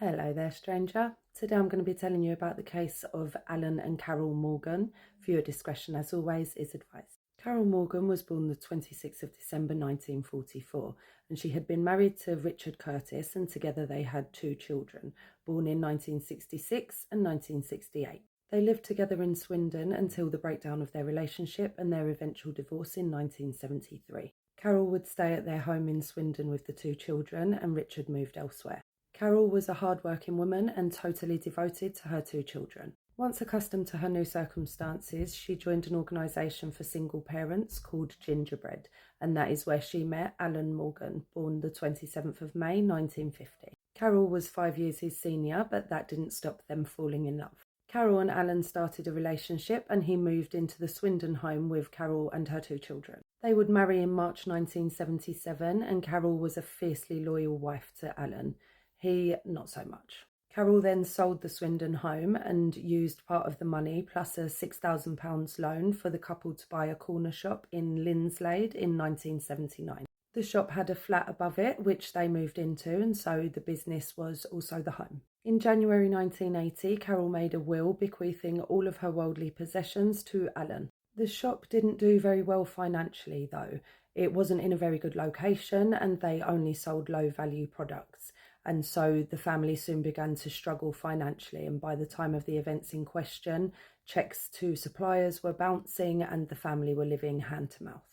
Hello there, stranger. Today I'm going to be telling you about the case of Alan and Carol Morgan. Viewer discretion, as always, is advised. Carol Morgan was born the 26th of December 1944, and she had been married to Richard Curtis, and together they had two children, born in 1966 and 1968. They lived together in Swindon until the breakdown of their relationship and their eventual divorce in 1973. Carol would stay at their home in Swindon with the two children, and Richard moved elsewhere. Carol was a hard-working woman and totally devoted to her two children. Once accustomed to her new circumstances, she joined an organisation for single parents called Gingerbread, and that is where she met Alan Morgan, born the 27th of May 1950. Carol was 5 years his senior, but that didn't stop them falling in love. Carol and Alan started a relationship, and he moved into the Swindon home with Carol and her two children. They would marry in March 1977, and Carol was a fiercely loyal wife to Alan. He, not so much. Carol then sold the Swindon home and used part of the money plus a £6,000 loan for the couple to buy a corner shop in Linslade in 1979. The shop had a flat above it, which they moved into, and so the business was also the home. In January 1980, Carol made a will bequeathing all of her worldly possessions to Alan. The shop didn't do very well financially, though. It wasn't in a very good location, and they only sold low-value products. And so the family soon began to struggle financially, and by the time of the events in question, checks to suppliers were bouncing and the family were living hand to mouth.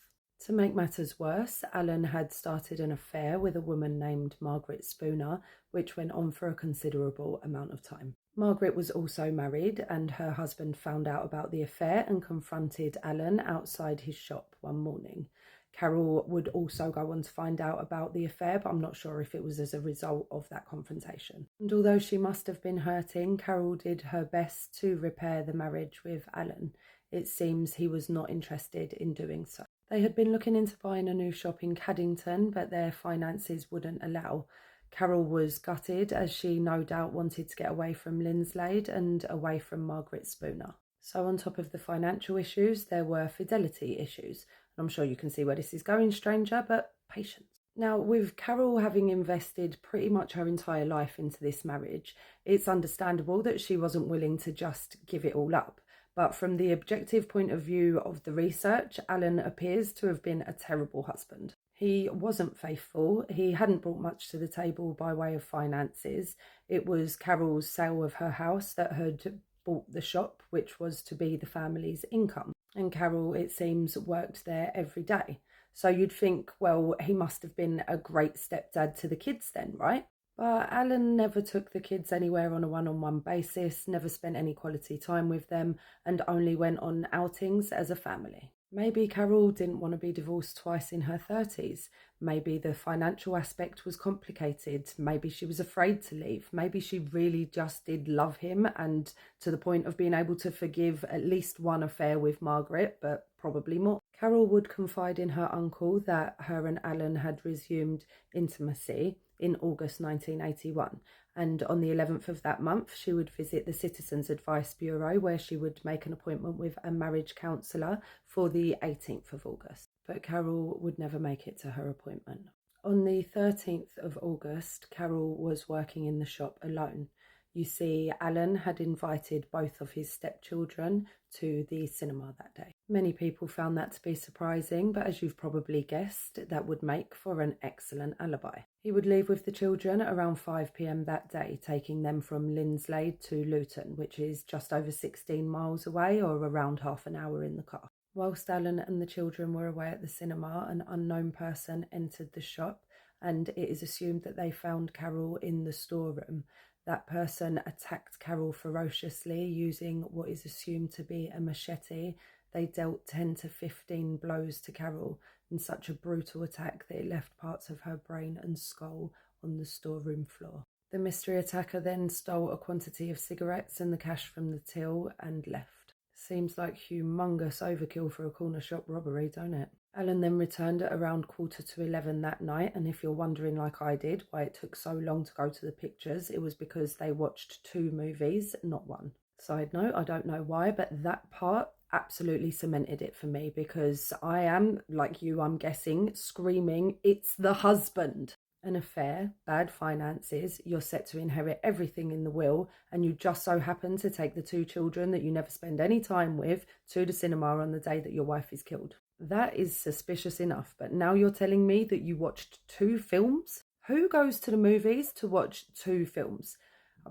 To make matters worse, Alan had started an affair with a woman named Margaret Spooner, which went on for a considerable amount of time. Margaret was also married, and her husband found out about the affair and confronted Alan outside his shop one morning. Carol would also go on to find out about the affair, but I'm not sure if it was as a result of that confrontation. And although she must have been hurting, Carol did her best to repair the marriage with Alan. It seems he was not interested in doing so. They had been looking into buying a new shop in Caddington, but their finances wouldn't allow. Carol was gutted, as she no doubt wanted to get away from Linslade and away from Margaret Spooner. So on top of the financial issues, there were fidelity issues. I'm sure you can see where this is going, stranger, but patience. Now, with Carol having invested pretty much her entire life into this marriage, it's understandable that she wasn't willing to just give it all up. But from the objective point of view of the research, Alan appears to have been a terrible husband. He wasn't faithful. He hadn't brought much to the table by way of finances. It was Carol's sale of her house that had bought the shop, which was to be the family's income. And Carol, it seems, worked there every day. So you'd think, well, he must have been a great stepdad to the kids then, right? But Alan never took the kids anywhere on a one-on-one basis, never spent any quality time with them, and only went on outings as a family. Maybe Carol didn't want to be divorced twice in her 30s. Maybe the financial aspect was complicated. Maybe she was afraid to leave. Maybe she really just did love him, and to the point of being able to forgive at least one affair with Margaret, but probably more. Carol would confide in her uncle that her and Alan had resumed intimacy in August 1981, and on the 11th of that month she would visit the Citizens Advice Bureau, where she would make an appointment with a marriage counsellor for the 18th of August. But Carol would never make it to her appointment. On the 13th of August, Carol was working in the shop alone. You see, Alan had invited both of his stepchildren to the cinema that day. Many people found that to be surprising, but as you've probably guessed, that would make for an excellent alibi. He would leave with the children around 5 p.m. that day, taking them from Linslade to Luton, which is just over 16 miles away, or around half an hour in the car. Whilst Alan and the children were away at the cinema, an unknown person entered the shop, and it is assumed that they found Carol in the storeroom. That person attacked Carol ferociously using what is assumed to be a machete. They dealt 10 to 15 blows to Carol in such a brutal attack that it left parts of her brain and skull on the storeroom floor. The mystery attacker then stole a quantity of cigarettes and the cash from the till and left. Seems like humongous overkill for a corner shop robbery, don't it? Alan then returned at around 11:15 that night, and if you're wondering, like I did, why it took so long to go to the pictures, it was because they watched 2 movies, not one. Side note, I don't know why, but that part absolutely cemented it for me, because I am, like you, I'm guessing, screaming, "It's the husband!" An affair, bad finances, you're set to inherit everything in the will, and you just so happen to take the 2 children that you never spend any time with to the cinema on the day that your wife is killed. That is suspicious enough, but now you're telling me that you watched 2 films? Who goes to the movies to watch 2 films?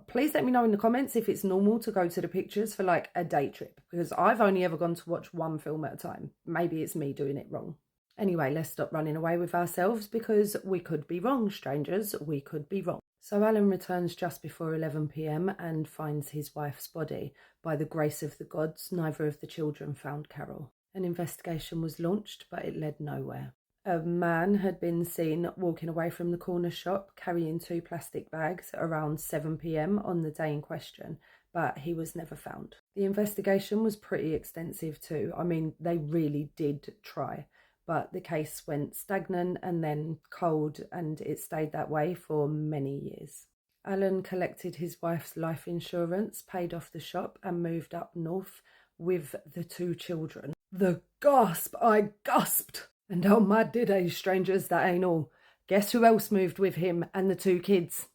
Please let me know in the comments if it's normal to go to the pictures for like a day trip, because I've only ever gone to watch 1 film at a time. Maybe it's me doing it wrong. Anyway, let's stop running away with ourselves, because we could be wrong, strangers. We could be wrong. So Alan returns just before 11 p.m. and finds his wife's body. By the grace of the gods, neither of the children found Carol. An investigation was launched, but it led nowhere. A man had been seen walking away from the corner shop carrying 2 plastic bags around 7 p.m. on the day in question, but he was never found. The investigation was pretty extensive too. I mean, they really did try. But the case went stagnant and then cold, and it stayed that way for many years. Alan collected his wife's life insurance, paid off the shop, and moved up north with the 2 children. The gasp! I gasped! And oh my days, strangers, that ain't all. Guess who else moved with him and the 2 kids?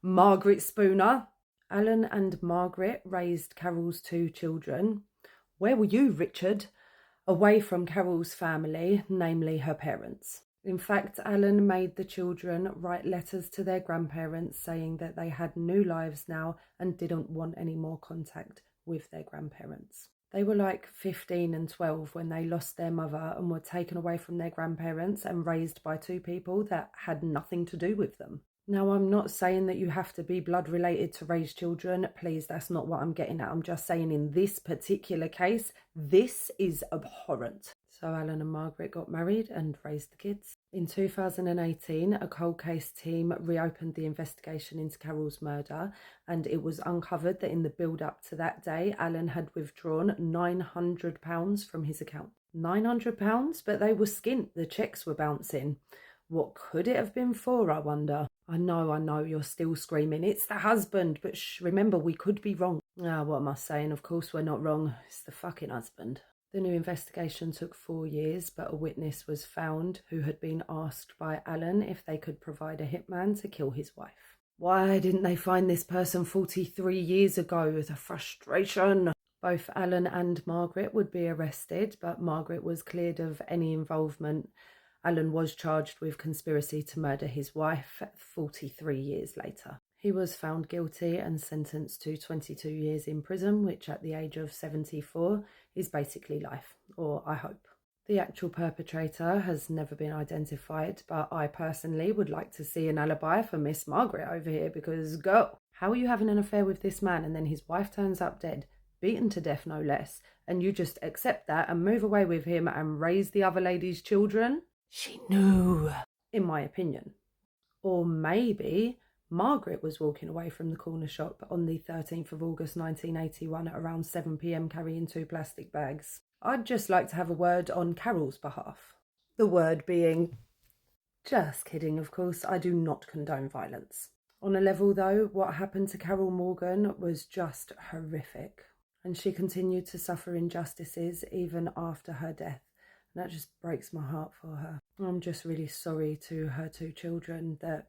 Margaret Spooner. Alan and Margaret raised Carol's 2 children. Where were you, Richard? Away from Carol's family, namely her parents. In fact, Alan made the children write letters to their grandparents saying that they had new lives now and didn't want any more contact with their grandparents. They were like 15 and 12 when they lost their mother and were taken away from their grandparents and raised by 2 people that had nothing to do with them. Now, I'm not saying that you have to be blood related to raise children. Please, that's not what I'm getting at. I'm just saying in this particular case, this is abhorrent. So Alan and Margaret got married and raised the kids. In 2018, a cold case team reopened the investigation into Carol's murder, and it was uncovered that in the build-up to that day, Alan had withdrawn £900 from his account. £900? But they were skint. The checks were bouncing. What could it have been for, I wonder? I know, you're still screaming, it's the husband, but remember, we could be wrong. What am I saying? Of course we're not wrong. It's the fucking husband. The new investigation took 4 years, but a witness was found who had been asked by Alan if they could provide a hitman to kill his wife. Why didn't they find this person 43 years ago? The frustration. Both Alan and Margaret would be arrested, but Margaret was cleared of any involvement. Alan was charged with conspiracy to murder his wife 43 years later. He was found guilty and sentenced to 22 years in prison, which at the age of 74 is basically life, or I hope. The actual perpetrator has never been identified, but I personally would like to see an alibi for Miss Margaret over here, because girl, how are you having an affair with this man and then his wife turns up dead, beaten to death no less, and you just accept that and move away with him and raise the other lady's children? She knew, in my opinion. Or maybe Margaret was walking away from the corner shop on the 13th of August 1981 at around 7 p.m. carrying 2 plastic bags. I'd just like to have a word on Carol's behalf. The word being, just kidding, of course, I do not condone violence. On a level though, what happened to Carol Morgan was just horrific, and she continued to suffer injustices even after her death. That just breaks my heart for her. I'm just really sorry to her 2 children that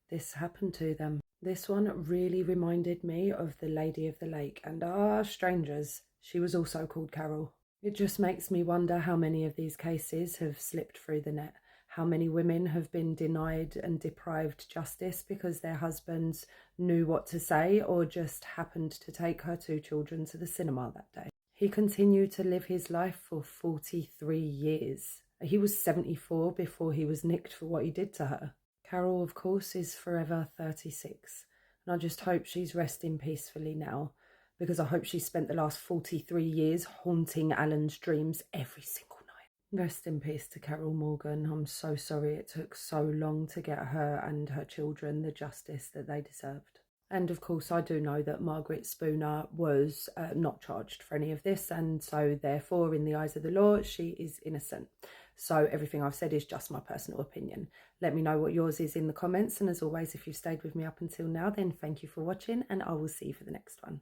this happened to them. This one really reminded me of the Lady of the Lake, and strangers, she was also called Carol. It just makes me wonder how many of these cases have slipped through the net. How many women have been denied and deprived justice because their husbands knew what to say or just happened to take her 2 children to the cinema that day. He continued to live his life for 43 years. He was 74 before he was nicked for what he did to her. Carol, of course, is forever 36. And I just hope she's resting peacefully now, because I hope she spent the last 43 years haunting Alan's dreams every single night. Rest in peace to Carol Morgan. I'm so sorry it took so long to get her and her children the justice that they deserved. And of course, I do know that Margaret Spooner was not charged for any of this, and so therefore, in the eyes of the law, she is innocent. So everything I've said is just my personal opinion. Let me know what yours is in the comments, and as always, if you've stayed with me up until now, then thank you for watching, and I will see you for the next one.